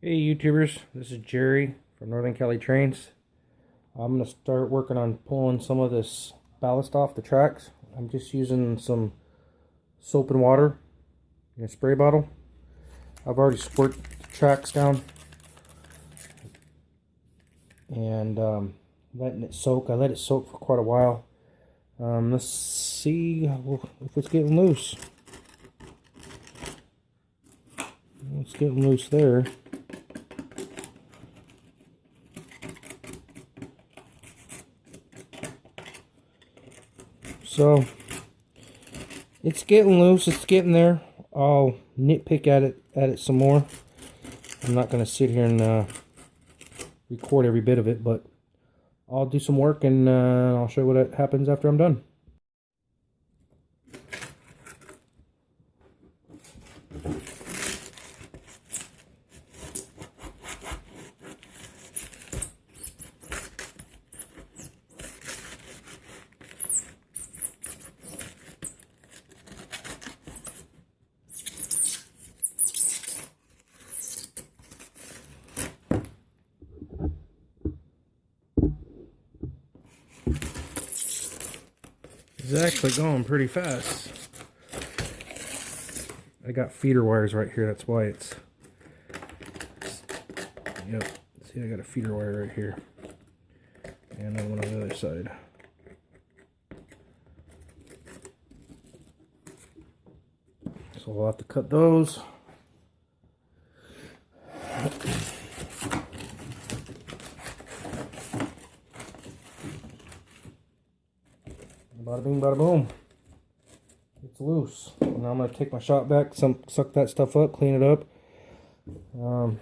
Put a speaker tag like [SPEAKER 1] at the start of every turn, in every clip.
[SPEAKER 1] Hey YouTubers, this is Jerry from Northern Cali Trains. I'm going to start working on pulling some of this ballast off the tracks. I'm just using some soap and water in a spray bottle. I've already squirted the tracks down and letting it soak. I let it soak for quite a while. Let's see if it's getting loose. It's getting loose there. So it's getting loose, it's getting there. I'll nitpick at it some more. I'm not going to sit here and record every bit of it, but I'll do some work and I'll show you what happens after I'm done. It's actually going pretty fast. I got feeder wires right here, that's why it's... Yep, see, I got a feeder wire right here. And then one on the other side. So we'll have to cut those. Bada bing, bada boom. It's loose. Now I'm going to take my shop vac, suck that stuff up, clean it up. I'm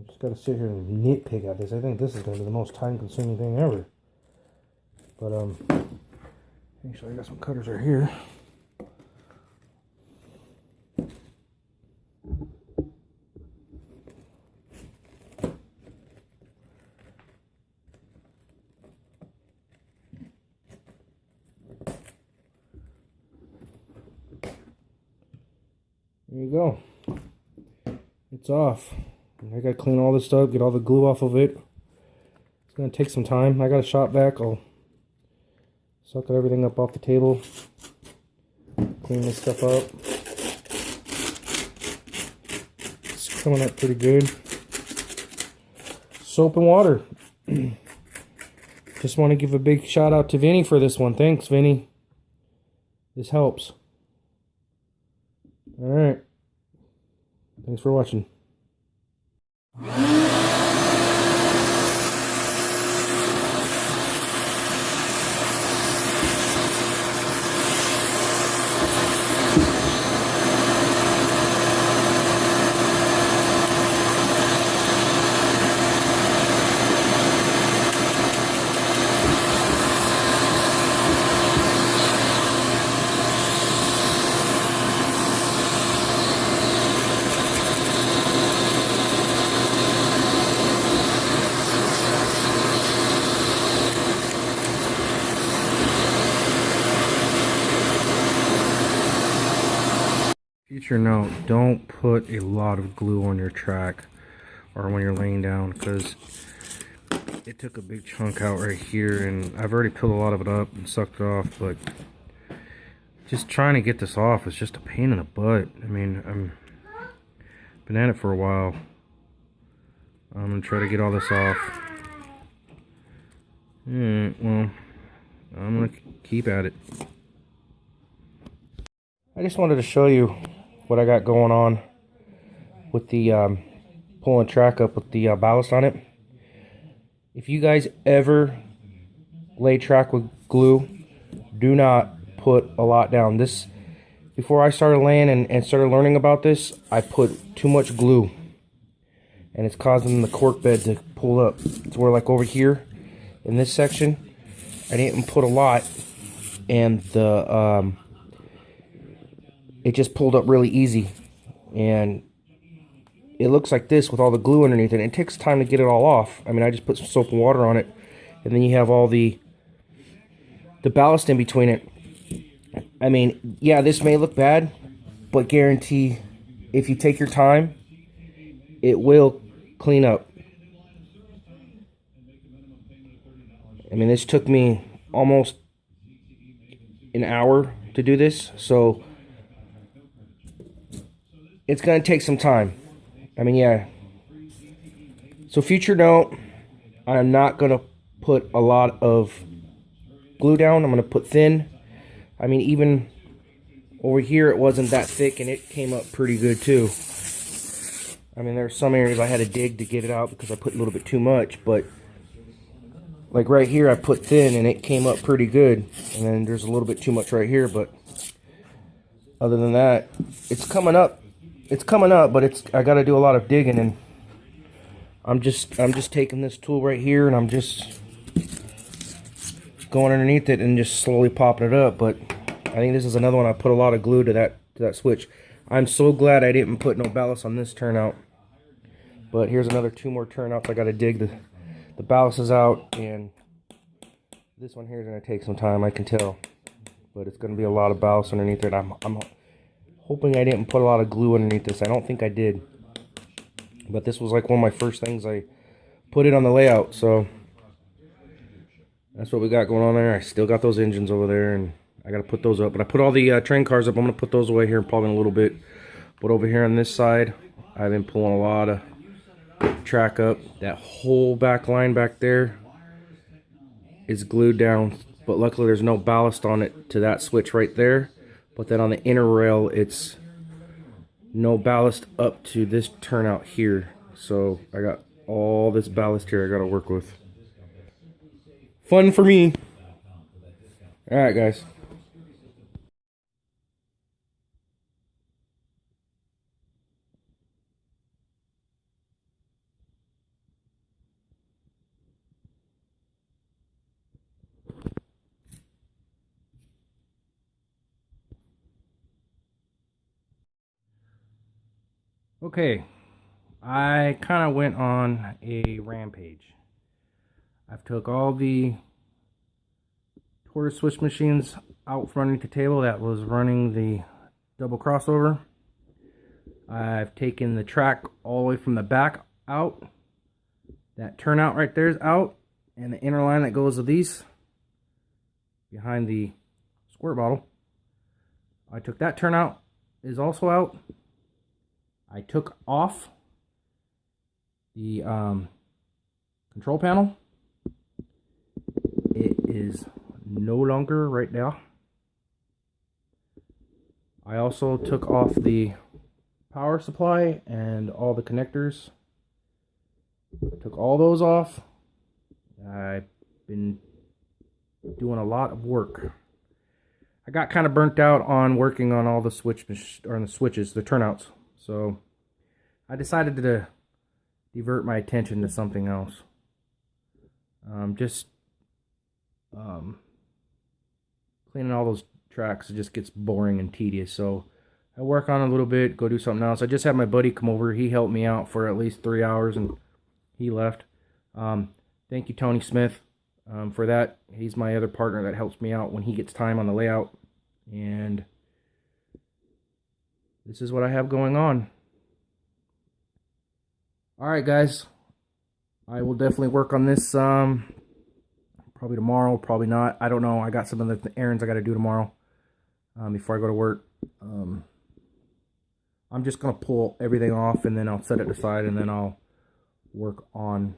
[SPEAKER 1] just got to sit here and nitpick at this. I think this is going to be the most time-consuming thing ever. But actually, I got some cutters right here. There you go. It's off. I gotta clean all this stuff, get all the glue off of it. It's gonna take some time. I got a shop vac. I'll suck everything up off the table. Clean this stuff up. It's coming up pretty good. Soap and water. Just want to give a big shout out to Vinny for this one. Thanks, Vinny. This helps. Alright. Thanks for watching. Future note, don't put a lot of glue on your track or when you're laying down, because it took a big chunk out right here and I've already peeled a lot of it up and sucked it off, but just trying to get this off is just a pain in the butt. I mean, I've been at it for a while. I'm gonna try to get all this off. Well, I'm gonna keep at it. I just wanted to show you what I got going on with the pulling track up with the ballast on it. If you guys ever lay track with glue, do not put a lot down. This, before I started laying and started learning about this, I put too much glue and it's causing the cork bed to pull up. It's where, like over here in this section, I didn't put a lot and the it just pulled up really easy, and it looks like this with all the glue underneath it. It takes time to get it all off. I mean, I just put some soap and water on it, and then you have all the ballast in between it. I mean, yeah, this may look bad, but guarantee if you take your time, it will clean up. I mean, this took me almost an hour to do this, so it's going to take some time. I mean, yeah. So future note, I'm not going to put a lot of glue down. I'm going to put thin. I mean, even over here it wasn't that thick and it came up pretty good too. I mean, there's some areas I had to dig to get it out because I put a little bit too much, but like right here I put thin and it came up pretty good. And then there's a little bit too much right here, but other than that, it's coming up. It's coming up, but I got to do a lot of digging, and I'm just taking this tool right here and I'm just going underneath it and just slowly popping it up. But I think this is another one I put a lot of glue to that switch. I'm so glad I didn't put no ballast on this turnout. But here's another 2 more turnouts. I got to dig the ballasts out, and this one here is going to take some time, I can tell. But it's going to be a lot of ballast underneath it. I'm hoping I didn't put a lot of glue underneath this. I don't think I did. But this was like one of my first things I put it on the layout, so that's what we got going on there. I still got those engines over there, and I got to put those up. But I put all the train cars up. I'm going to put those away here probably in a little bit. But over here on this side, I've been pulling a lot of track up. That whole back line back there is glued down, but luckily there's no ballast on it to that switch right there. But then on the inner rail, it's no ballast up to this turnout here. So I got all this ballast here I got to work with. Fun for me. All right, guys. Okay, I kind of went on a rampage. I've took all the tortoise switch machines out from underneath the table that was running the double crossover. I've taken the track all the way from the back out. That turnout right there is out, and the inner line that goes with these behind the squirt bottle. I took that turnout, is also out. I took off the control panel. It is no longer right now. I also took off the power supply and all the connectors. Took all those off. I've been doing a lot of work. I got kind of burnt out on working on all the switches, the turnouts. So I decided to divert my attention to something else. Cleaning all those tracks, it just gets boring and tedious. So I work on it a little bit, go do something else. I just had my buddy come over. He helped me out for at least 3 hours, and he left. Thank you, Tony Smith, for that. He's my other partner that helps me out when he gets time on the layout. And this is what I have going on. Alright, guys. I will definitely work on this probably tomorrow, probably not. I don't know. I got some of the errands I got to do tomorrow before I go to work. I'm just going to pull everything off, and then I'll set it aside, and then I'll work on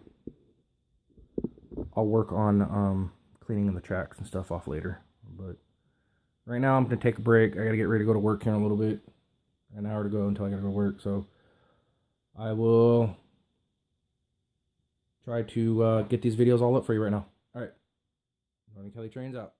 [SPEAKER 1] cleaning the tracks and stuff off later. But right now I'm going to take a break. I got to get ready to go to work here in a little bit. An hour to go until I got to go to work. So I will try to get these videos all up for you right now. All right. Running Kelly Trains out.